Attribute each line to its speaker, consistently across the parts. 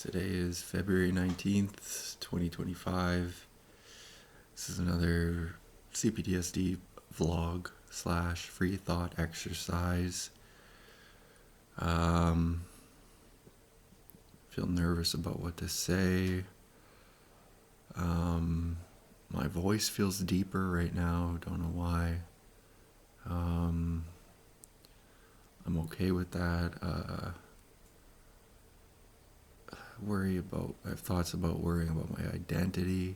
Speaker 1: Today is February 19th, 2025. This is another Cptsd vlog / free thought exercise. Feel nervous about what to say. My voice feels deeper right now, don't know why. I'm okay with that. I have thoughts about worrying about my identity.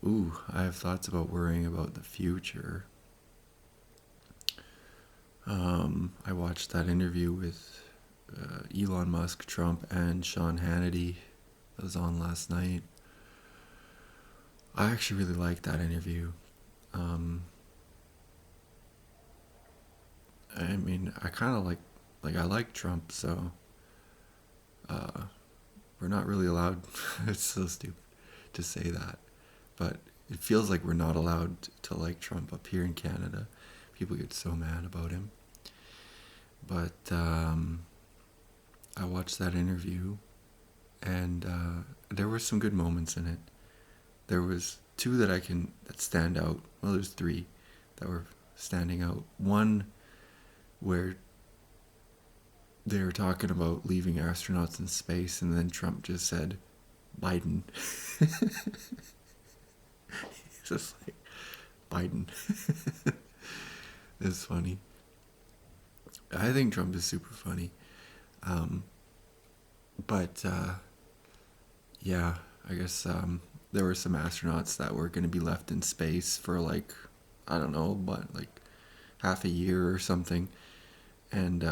Speaker 1: I have thoughts about worrying about the future. I watched that interview with Elon Musk, Trump, and Sean Hannity that was on last night. I actually really liked that interview. I kind of I like Trump, so we're not really allowed. It's so stupid to say that, but it feels like we're not allowed to like Trump up here in Canada. People get so mad about him. But I watched that interview, and there were some good moments in it. There was two that stand out. Well, there's three that were standing out. One where they were talking about leaving astronauts in space, and then Trump just said, Biden. He's just like, Biden. It's funny. I think Trump is super funny. Yeah, I guess there were some astronauts that were going to be left in space for I don't know, but half a year or something. And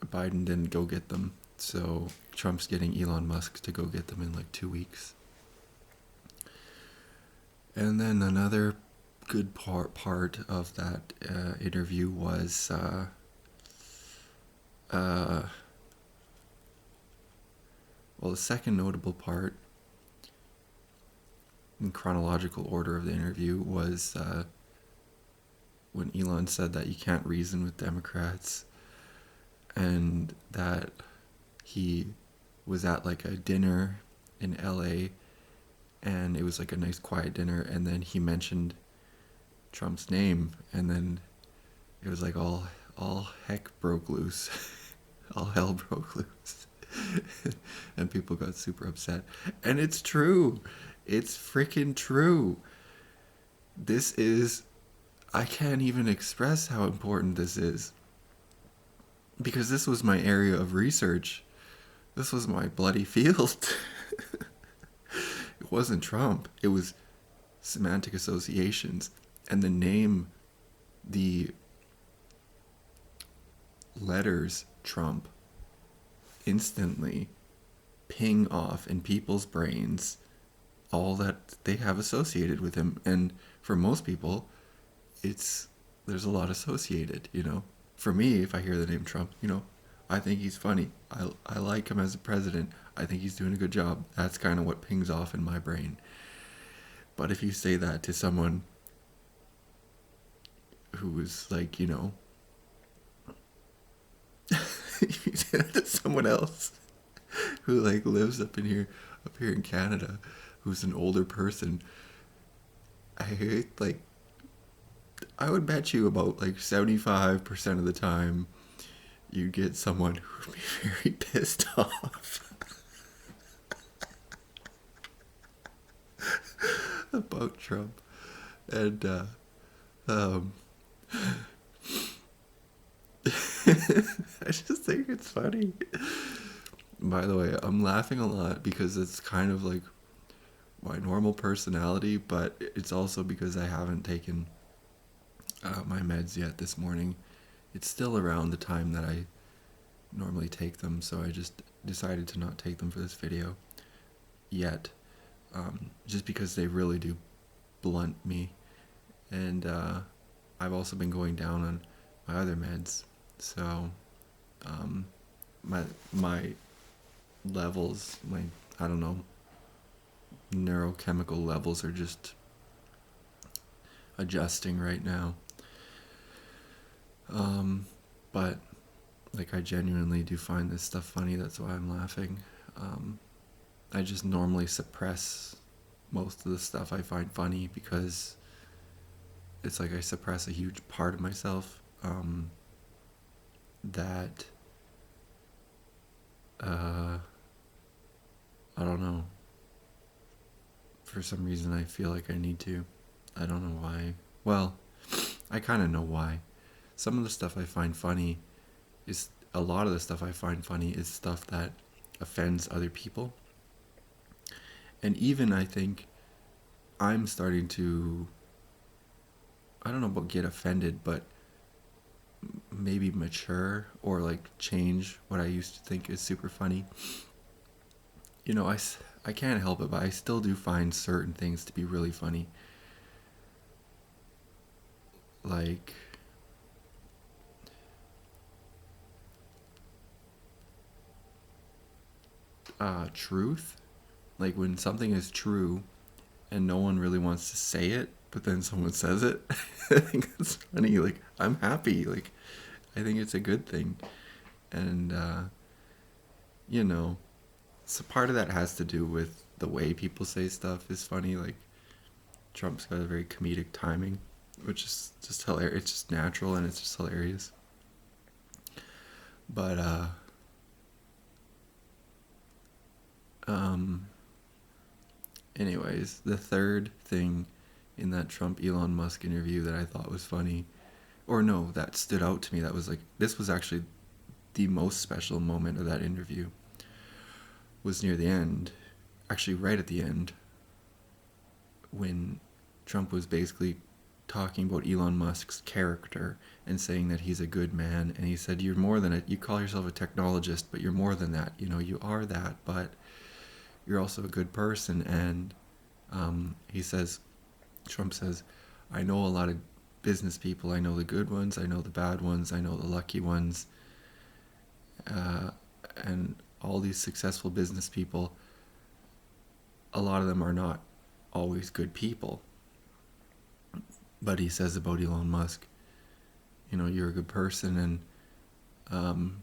Speaker 1: Biden didn't go get them. So Trump's getting Elon Musk to go get them in 2 weeks. And then another good part of that interview was the second notable part in chronological order of the interview was when Elon said that you can't reason with Democrats, and that he was at a dinner in LA, and it was a nice quiet dinner, and then he mentioned Trump's name, and then it was all heck broke loose. All hell broke loose. And people got super upset. And it's true. It's freaking true. I can't even express how important this is. Because this was my area of research. This was my bloody field. It wasn't Trump. It was semantic associations. And the letters Trump instantly ping off in people's brains all that they have associated with him. And for most people, there's a lot associated, For me, if I hear the name Trump, I think he's funny. I like him as a president. I think he's doing a good job. That's kind of what pings off in my brain. But if you say that to someone who is if you say that to someone else who lives up here in Canada, who's an older person, I would bet you about 75% of the time you get someone who would be very pissed off about Trump. And I just think it's funny. By the way, I'm laughing a lot because it's kind of my normal personality, but it's also because I haven't taken my meds yet this morning. It's still around the time that I normally take them, so I just decided to not take them for this video yet, just because they really do blunt me. And I've also been going down on my other meds, so my levels, I don't know, neurochemical levels are just adjusting right now. But I genuinely do find this stuff funny. That's why I'm laughing. I just normally suppress most of the stuff I find funny because it's like I suppress a huge part of myself that I don't know. For some reason, I feel like I need to. I don't know why. Well, I kind of know why. Some of the stuff I find funny is a lot of the stuff I find funny is stuff that offends other people. And even I think I'm starting to, I don't know about get offended, but maybe mature or like change what I used to think is super funny. You know, I can't help it, but I still do find certain things to be really funny. Like, truth. Like when something is true and no one really wants to say it, but then someone says it. I think that's funny. Like, I'm happy. Like, I think it's a good thing. And, you know, so part of that has to do with the way people say stuff is funny. Like, Trump's got a very comedic timing, which is just hilarious. It's just natural and it's just hilarious. But, anyways, the third thing in that Trump Elon Musk interview that I thought was funny, or no, that stood out to me, that was like, this was actually the most special moment of that interview, was near the end, actually right at the end, when Trump was basically talking about Elon Musk's character and saying that he's a good man, and he said, you're more than it, you call yourself a technologist, but you're more than that, you know, you are that, but you're also a good person. And he says, Trump says, I know a lot of business people. I know the good ones. I know the bad ones. I know the lucky ones. And all these successful business people, a lot of them are not always good people. But he says about Elon Musk, you know, you're a good person, and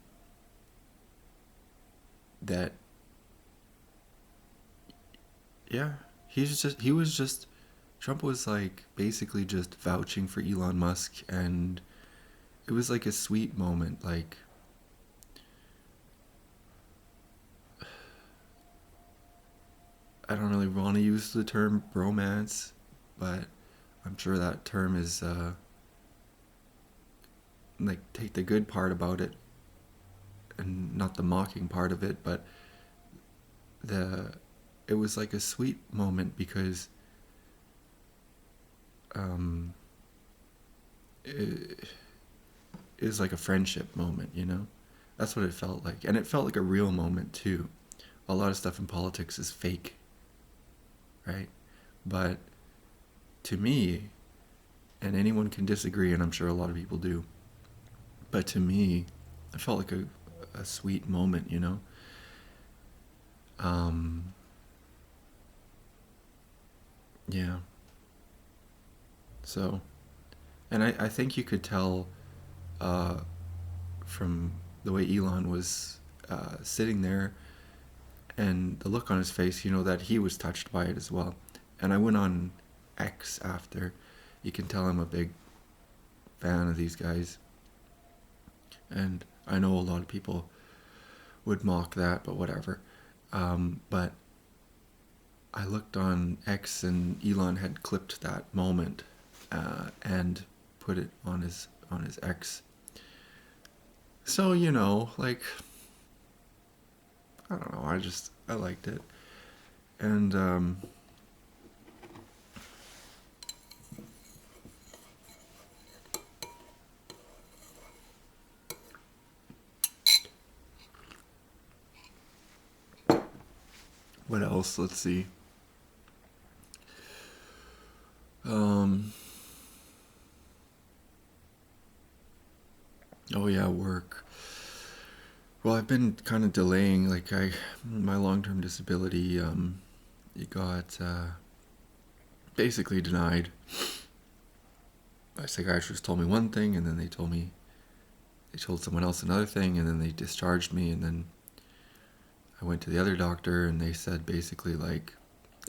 Speaker 1: that, yeah, Trump was like basically just vouching for Elon Musk, and it was like a sweet moment. Like, I don't really want to use the term bromance, but I'm sure that term is like, take the good part about it and not the mocking part of it, but the it was like a sweet moment because it is like a friendship moment, you know? That's what it felt like. And it felt like a real moment too. A lot of stuff in politics is fake, right? But to me, and anyone can disagree, and I'm sure a lot of people do, but to me, it felt like a sweet moment, you know? Yeah. So, and I think you could tell from the way Elon was sitting there and the look on his face, you know, that he was touched by it as well. And I went on X after. You can tell I'm a big fan of these guys. And I know a lot of people would mock that, but whatever. But I looked on X and Elon had clipped that moment and put it on his X. So, you know, like, I don't know, I liked it. And what else? Let's see. Oh yeah, work. Well, I've been kind of delaying. Like, my long-term disability, it got basically denied. My psychiatrist told me one thing, and then they told someone else another thing, and then they discharged me, and then I went to the other doctor and they said basically like,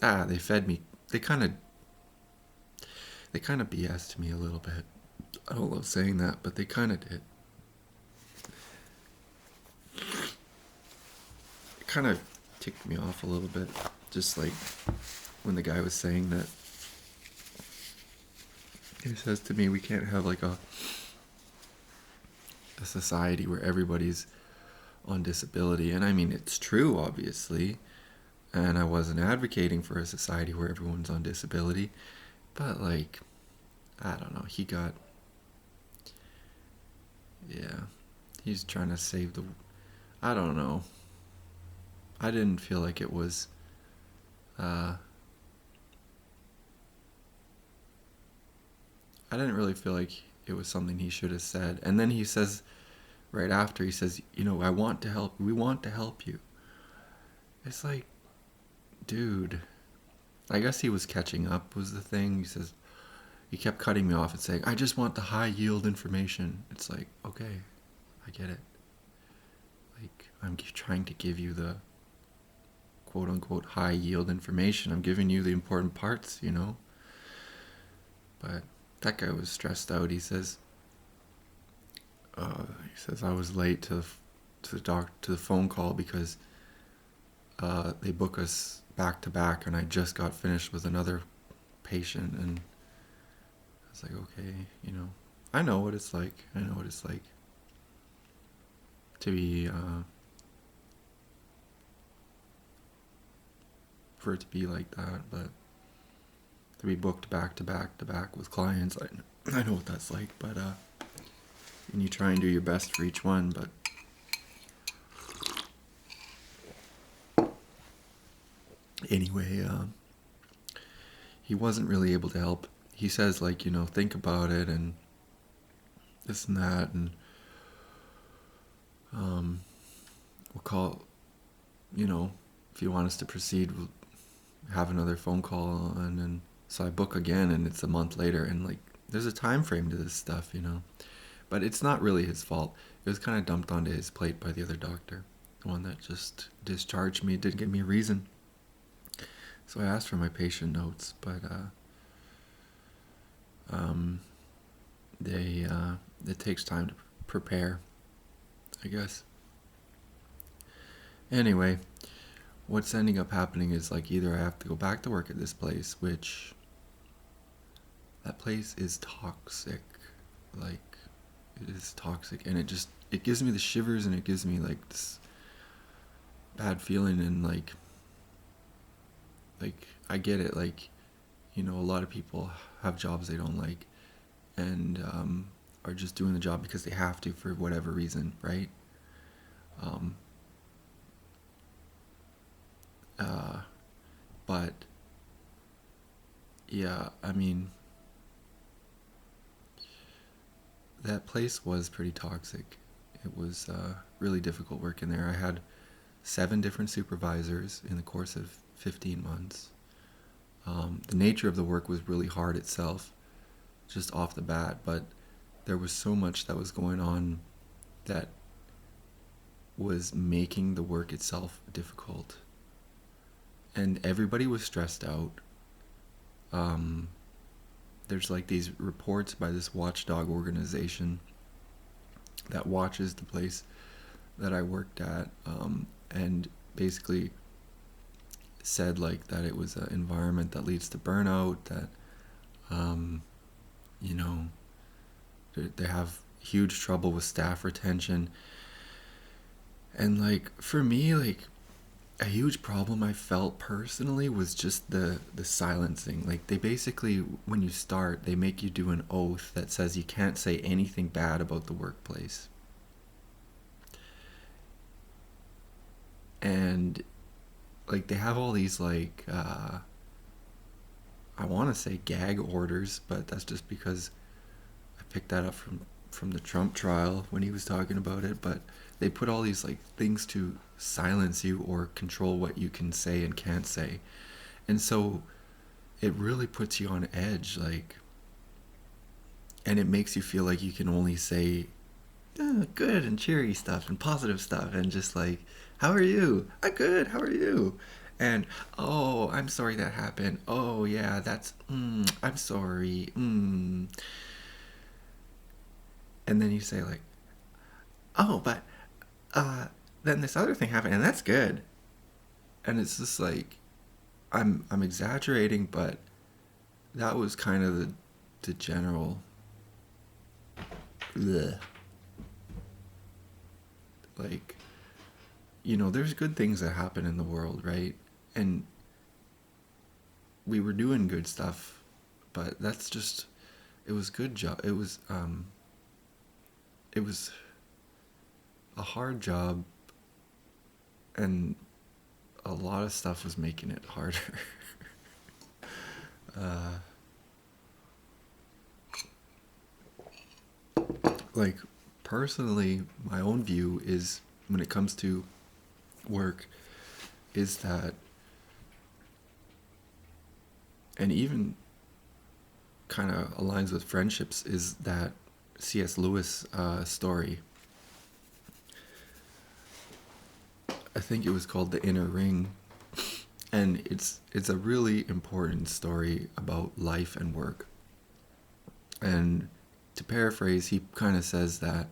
Speaker 1: they fed me. They kind of BS'd me a little bit. I don't love saying that, but they kind of did. It kind of ticked me off a little bit, just like when the guy was saying that. He says to me, we can't have like a society where everybody's on disability. And I mean, it's true, obviously. And I wasn't advocating for a society where everyone's on disability. But, like, I don't know. He's trying to save the... I don't know. I didn't feel like it was... I didn't really feel like it was something he should have said. And then he says, right after, he says, we want to help you. It's like, dude, I guess he was catching up was the thing. He says, he kept cutting me off and saying, I just want the high yield information. It's like, okay, I get it. Like, I'm trying to give you the quote unquote high yield information. I'm giving you the important parts, But that guy was stressed out. He says I was late to the phone call because they book us back to back, and I just got finished with another patient, and I was like, okay, I know what it's like. To be for it to be like that, but to be booked back to back to back with clients, I know what that's like. But and you try and do your best for each one, but anyway, he wasn't really able to help. He says, like, think about it and this and that, and we'll call, if you want us to proceed, we'll have another phone call, and then so I book again, and it's a month later, and like there's a time frame to this stuff, but it's not really his fault. It was kind of dumped onto his plate by the other doctor, the one that just discharged me, didn't give me a reason. So I asked for my patient notes, but it takes time to prepare, I guess. Anyway, what's ending up happening is like either I have to go back to work at this place, which that place is toxic. Like, it is toxic, and it gives me the shivers, and it gives me like this bad feeling, and like I get it, like, a lot of people have jobs they don't like, and are just doing the job because they have to for whatever reason, right? But yeah, I mean, that place was pretty toxic. It was really difficult working there. I had 7 different supervisors in the course of 15 months. The nature of the work was really hard itself, just off the bat, but there was so much that was going on that was making the work itself difficult. And everybody was stressed out. There's like these reports by this watchdog organization that watches the place that I worked at, and basically said like that it was an environment that leads to burnout, that they have huge trouble with staff retention. And like for me, like a huge problem I felt personally was just the silencing. Like, they basically, when you start, they make you do an oath that says you can't say anything bad about the workplace. And like they have all these like I want to say gag orders, but that's just because I picked that up from the Trump trial when he was talking about it. But they put all these like things to silence you or control what you can say and can't say, and so it really puts you on edge, like, and it makes you feel like you can only say good and cheery stuff and positive stuff, and just like How are you? I'm good. How are you? And oh, I'm sorry that happened. Oh yeah, I'm sorry. And then you say like, oh, but uh, then this other thing happened, and that's good. And it's just like, I'm exaggerating, but that was kind of the general. Bleh. Like, there's good things that happen in the world, right? And we were doing good stuff, but that's just, it was good job. It was a hard job, and a lot of stuff was making it harder. uh, like, personally, my own view is, when it comes to work, is that, and even kind of aligns with friendships, is that C.S. Lewis story. I think it was called The Inner Ring, and it's a really important story about life and work. And to paraphrase, he kind of says that,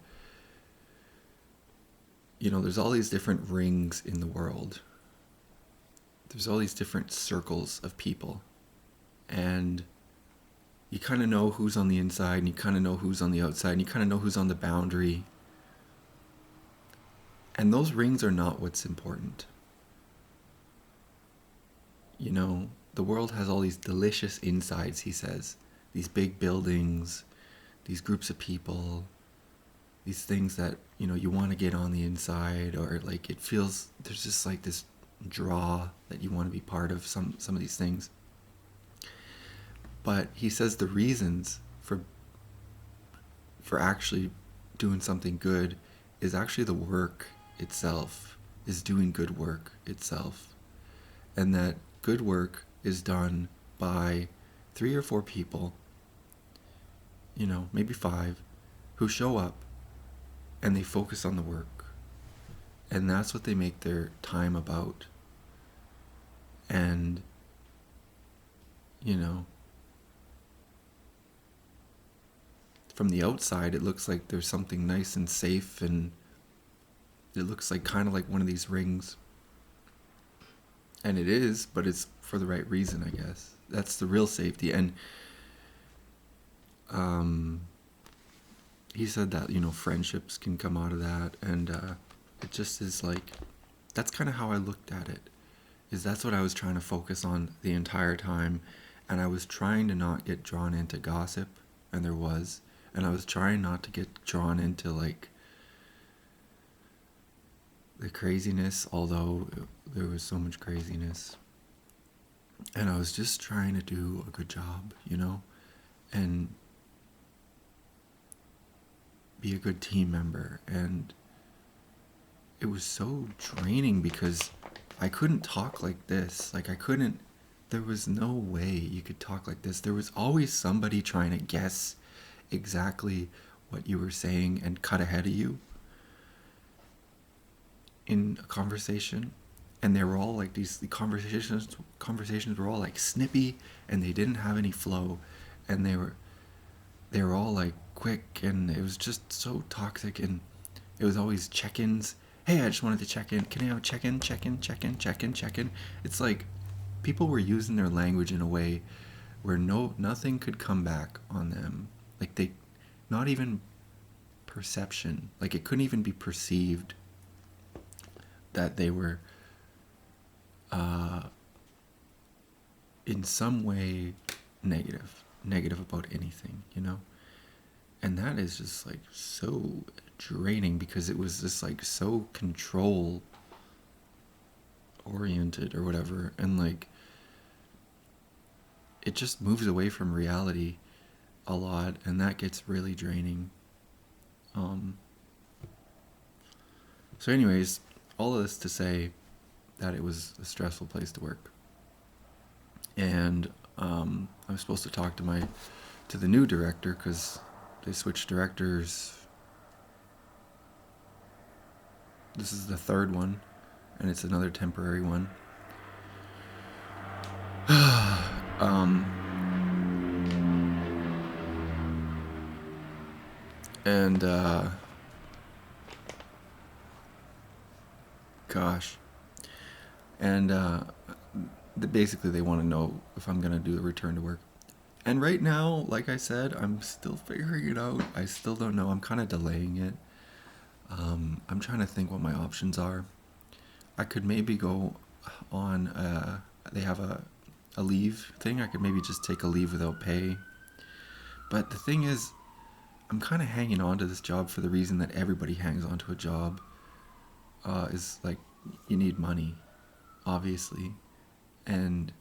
Speaker 1: there's all these different rings in the world. There's all these different circles of people, and you kind of know who's on the inside, and you kind of know who's on the outside, and you kind of know who's on the boundary. And those rings are not what's important. The world has all these delicious insides, he says. These big buildings, these groups of people, these things that, you want to get on the inside, or like it feels, there's just like this draw that you want to be part of some of these things. But he says the reasons for actually doing something good is actually the work itself, is doing good work itself. And that good work is done by 3 or 4 people, maybe 5, who show up and they focus on the work. And that's what they make their time about. And, from the outside, it looks like there's something nice and safe, and it looks like kind of like one of these rings. And it is, but it's for the right reason, I guess. That's the real safety. And he said that, friendships can come out of that. And it just is like, that's kind of how I looked at it. Is that's what I was trying to focus on the entire time. And I was trying to not get drawn into gossip. And there was. And I was trying not to get drawn into, like, the craziness, although there was so much craziness. And I was just trying to do a good job, and be a good team member. And it was so draining because I couldn't talk like this. Like, there was no way you could talk like this. There was always somebody trying to guess exactly what you were saying and cut ahead of you in a conversation. And they were all like, the conversations were all like snippy, and they didn't have any flow, and they were all like quick, and it was just so toxic. And it was always check-ins. Hey, I just wanted to check in. Can I have a check-in? Check-in. It's like people were using their language in a way where nothing could come back on them. Like, not even perception. Like, it couldn't even be perceived that they were in some way negative about anything, And that is just like so draining, because it was just like so control oriented or whatever, and like it just moves away from reality a lot, and that gets really draining. So anyways, all of this to say that it was a stressful place to work. And I was supposed to talk to the new director, because they switched directors. This is the third one. and it's another temporary one. And gosh, and basically they want to know if I'm gonna do the return to work. And right now, like I said, I'm still figuring it out. I still don't know. I'm kind of delaying it. I'm trying to think what my options are. I could maybe go on. They have a leave thing. I could maybe just take a leave without pay. But the thing is, I'm kind of hanging on to this job for the reason that everybody hangs on to a job. Is like you need money, obviously, and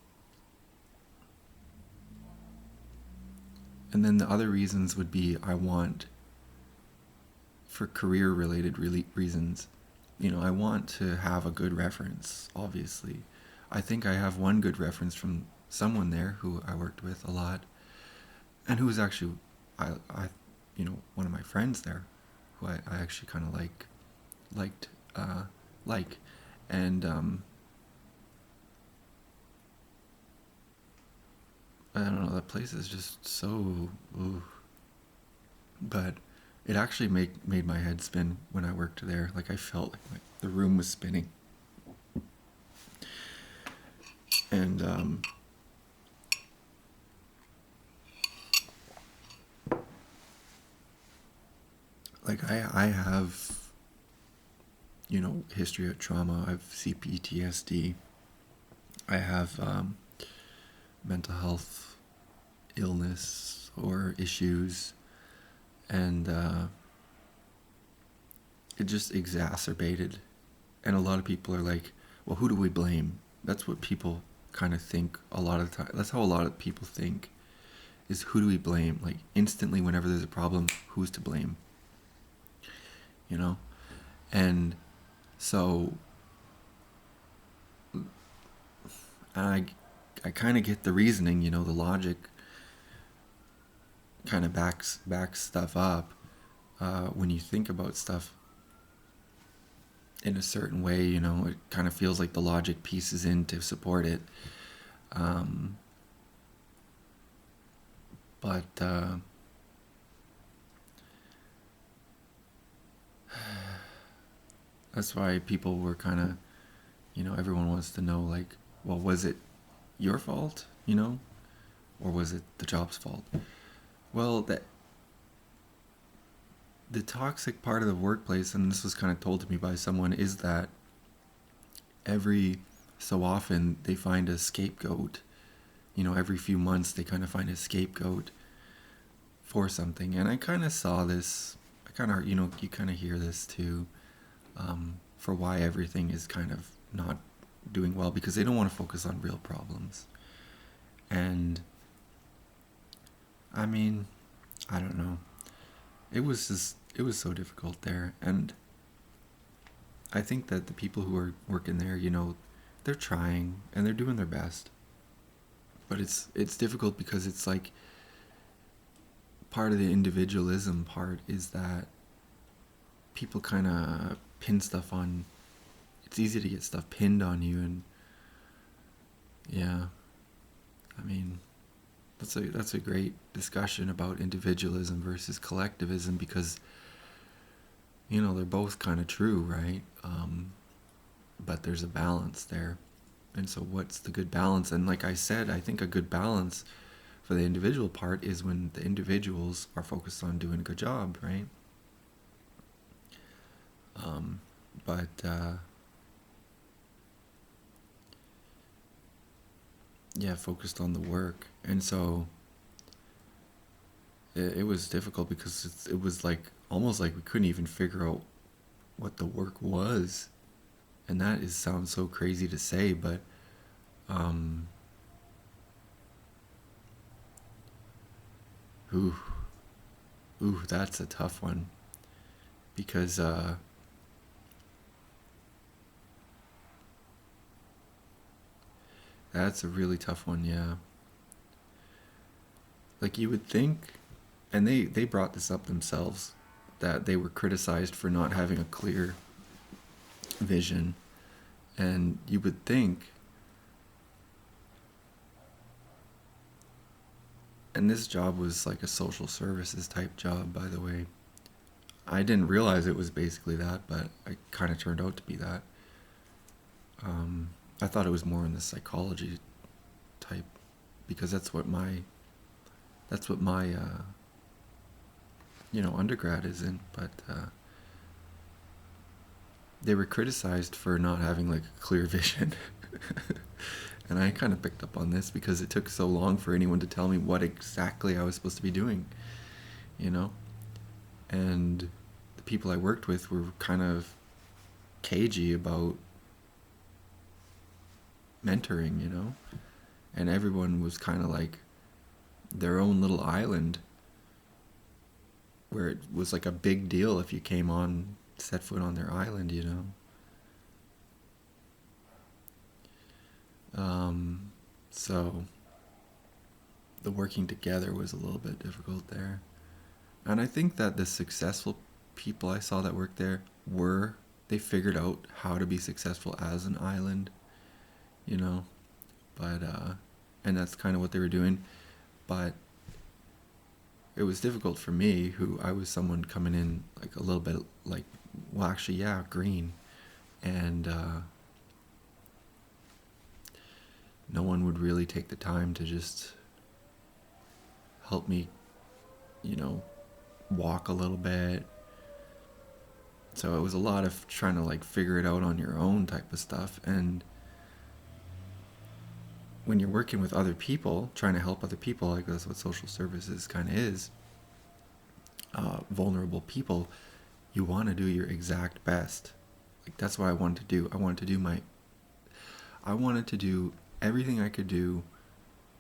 Speaker 1: then the other reasons would be I want for career related reasons. I want to have a good reference, obviously. I think I have one good reference from someone there who I worked with a lot, and who was actually, one of my friends there, who I actually kind of liked, and I don't know, that place is just so, ooh. But it actually made my head spin when I worked there. Like I felt like the room was spinning. And like I have, history of trauma. I have Cptsd. I have mental health illness or issues, and it just exacerbated. And a lot of people are like, well, who do we blame? That's what people kind of think a lot of the time. That's how a lot of people think, is who do we blame? Like instantly whenever there's a problem, who's to blame? And so I kind of get the reasoning, the logic kind of backs stuff up when you think about stuff in a certain way. It kind of feels like the logic pieces in to support it. But that's why people were kind of, everyone wants to know, like, well, was it your fault, or was it the job's fault? Well, the toxic part of the workplace, and this was kind of told to me by someone, is that every so often they find a scapegoat. Every few months they kind of find a scapegoat for something. And I kind of saw this, you kind of hear this too, for why everything is kind of not doing well, because they don't want to focus on real problems. And I mean, I don't know. It was so difficult there. And I think that the people who are working there, they're trying and they're doing their best. But it's difficult because it's like part of the individualism part is that people kind of pin stuff on. It's easy to get stuff pinned on you, and yeah, I mean, that's a great discussion about individualism versus collectivism, because they're both kind of true, right? But there's a balance there. And so what's the good balance? And like I said, I think a good balance for the individual part is when the individuals are focused on doing a good job, right? But yeah, focused on the work. And so it was difficult because it was like almost like we couldn't even figure out what the work was. And that sounds so crazy to say, but ooh, that's a tough one, because that's a really tough one, yeah. Like you would think, and they brought this up themselves, that they were criticized for not having a clear vision, And you would think, and this job was like a social services type job, by the way. I didn't realize it was basically that, but it kind of turned out to be that. I thought it was more in the psychology type, because that's what my undergrad is in. But they were criticized for not having like a clear vision. And I kind of picked up on this because it took so long for anyone to tell me what exactly I was supposed to be doing, you know? And the people I worked with were kind of cagey about mentoring, you know? And everyone was kind of like their own little island, where it was like a big deal if you came on, set foot on their island, you know? So the working together was a little bit difficult there. And I think that the successful people I saw that worked there they figured out how to be successful as an island, you know? But, and that's kind of what they were doing. But it was difficult for me, who I was someone coming in like a little bit like, well, actually, yeah, green. And, no one would really take the time to just help me, walk a little bit. So it was a lot of trying to like figure it out on your own type of stuff. And when you're working with other people, trying to help other people, like that's what social services kind of is, vulnerable people, you want to do your exact best. Like that's what I wanted to do. I wanted to do everything I could do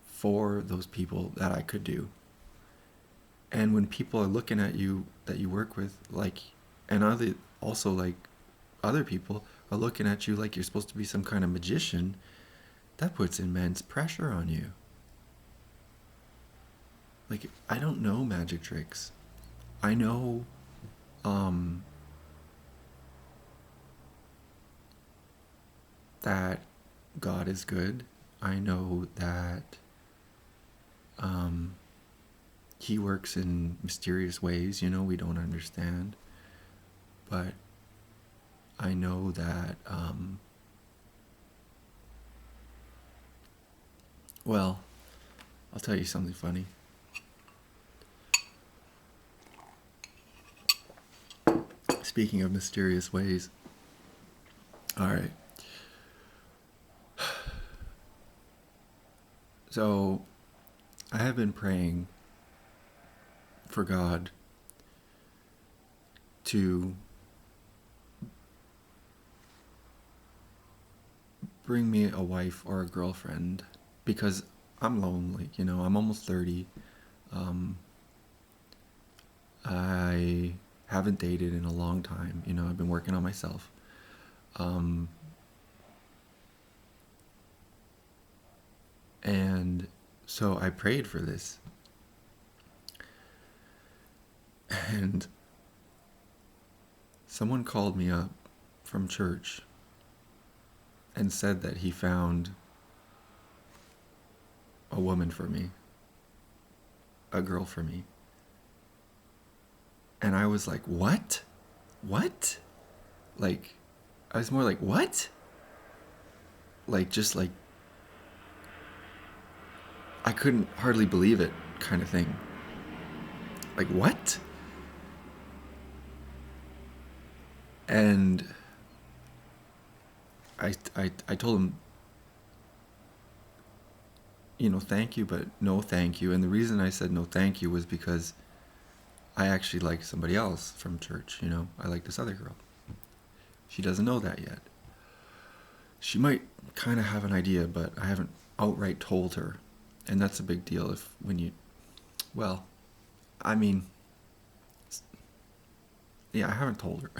Speaker 1: for those people that I could do. And when people are looking at you that you work with, like, and also like other people are looking at you like you're supposed to be some kind of magician, that puts immense pressure on you. Like, I don't know magic tricks. I know, that God is good. I know that He works in mysterious ways, we don't understand. But I know that, well, I'll tell you something funny. Speaking of mysterious ways, all right. So, I have been praying for God to bring me a wife or a girlfriend, because I'm lonely, I'm almost 30. I haven't dated in a long time, I've been working on myself. And so I prayed for this. And someone called me up from church and said that he found a woman for me, a girl for me. And I was like, what? What? Like, I was more like, what? Like, just like, I couldn't hardly believe it kind of thing. Like, what? And I told him, thank you, but no thank you. And the reason I said no thank you was because I actually like somebody else from church, I like this other girl. She doesn't know that yet. She might kind of have an idea, but I haven't outright told her. And that's a big deal I haven't told her.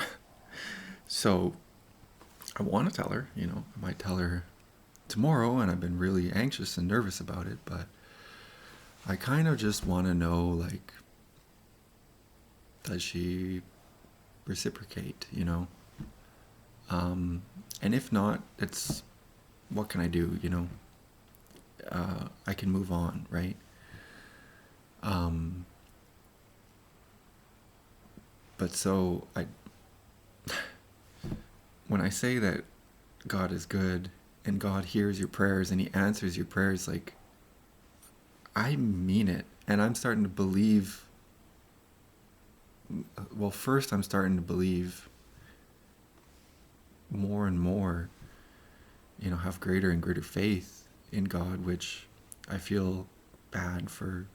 Speaker 1: So I want to tell her, I might tell her tomorrow, and I've been really anxious and nervous about it, but I kind of just want to know, like, does she reciprocate, And if not, it's, what can I do? I can move on, right? But so when I say that God is good and God hears your prayers and He answers your prayers, like, I mean it. And I'm starting to believe, well, first I'm starting to believe more and more, have greater and greater faith in God, which I feel bad for,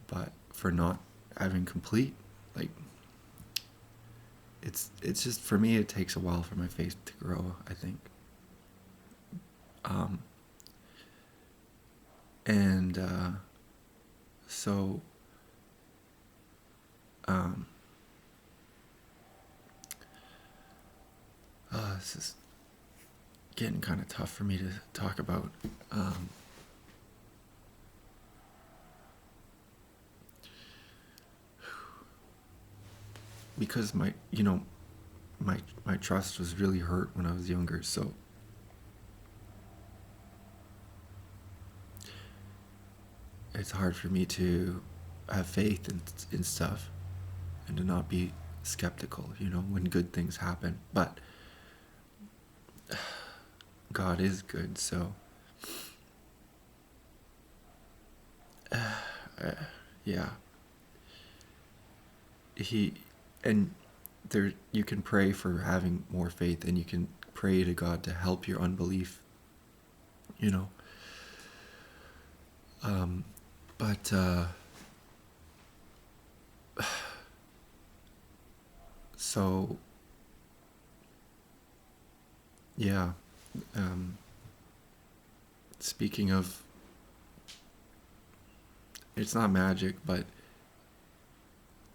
Speaker 1: but for not having complete, like, it's just, for me, it takes a while for my faith to grow, I think. And so this is getting kind of tough for me to talk about. Because my trust was really hurt when I was younger, so it's hard for me to have faith in stuff and to not be skeptical, when good things happen. But God is good, so yeah. And there, you can pray for having more faith, and you can pray to God to help your unbelief, but so yeah. Speaking of, it's not magic, but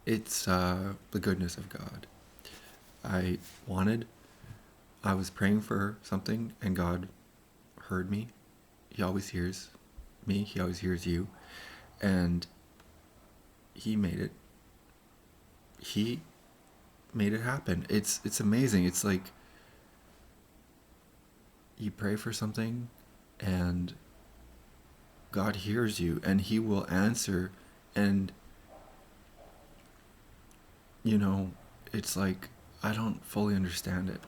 Speaker 1: it's the goodness of God. I was praying for something, and God heard me. He always hears me. He always hears you. And He made it happen. It's amazing. It's like, you pray for something, and God hears you, and He will answer. And it's like, I don't fully understand it.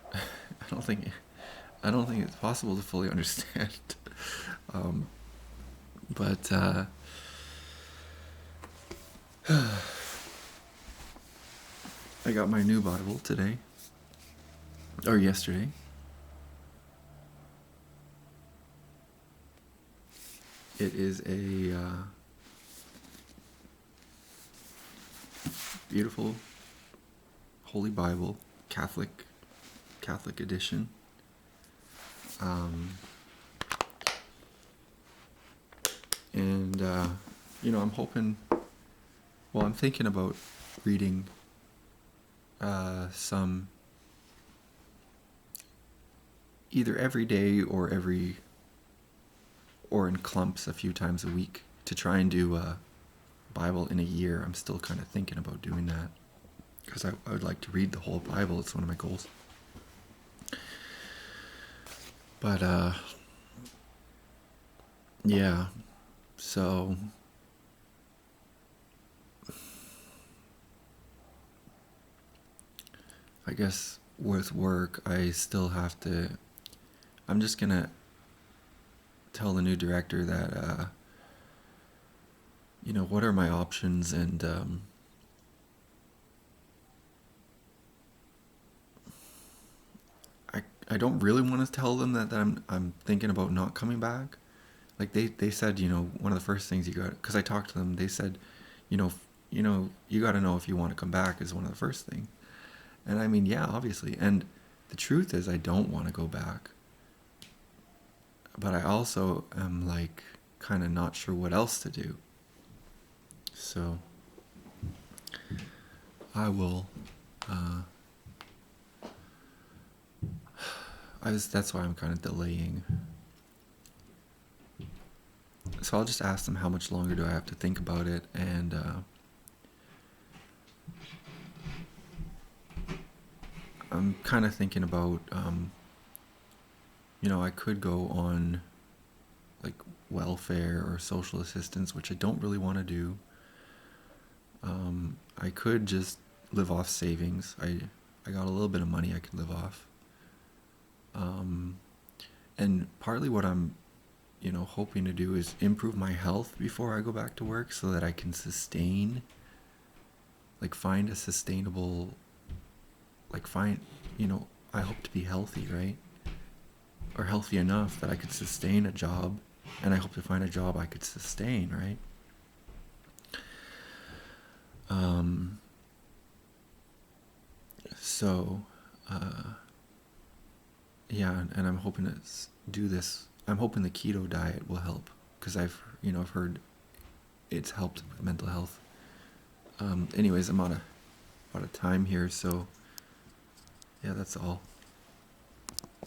Speaker 1: I don't think it's possible to fully understand. But I got my new Bible today, or yesterday. It is a beautiful Holy Bible, Catholic edition. And I'm hoping. Well, I'm thinking about reading some, either every day or in clumps a few times a week, to try and do a Bible in a year. I'm still kind of thinking about doing that, because I would like to read the whole Bible. It's one of my goals. But yeah, so I guess with work, I still have to, I'm just gonna tell the new director that what are my options, and I don't really want to tell them that I'm thinking about not coming back. Like, they said, one of the first things you got, because I talked to them, they said, you got to know if you want to come back is one of the first things. And I mean, yeah, obviously. And the truth is, I don't want to go back. But I also am, like, kind of not sure what else to do. So I will. That's why I'm kind of delaying. So I'll just ask them, how much longer do I have to think about it, and I'm kind of thinking about, I could go on like welfare or social assistance, which I don't really want to do. I could just live off savings. I got a little bit of money I could live off. Um, and partly what I'm, hoping to do is improve my health before I go back to work so that I can find a sustainable, find, I hope to be healthy, right? Or healthy enough that I could sustain a job, and I hope to find a job I could sustain, right? Um, so, uh, yeah, and I'm hoping to do this. I'm hoping the keto diet will help because I've heard it's helped with mental health. Anyways, I'm out of time here, so yeah, that's all.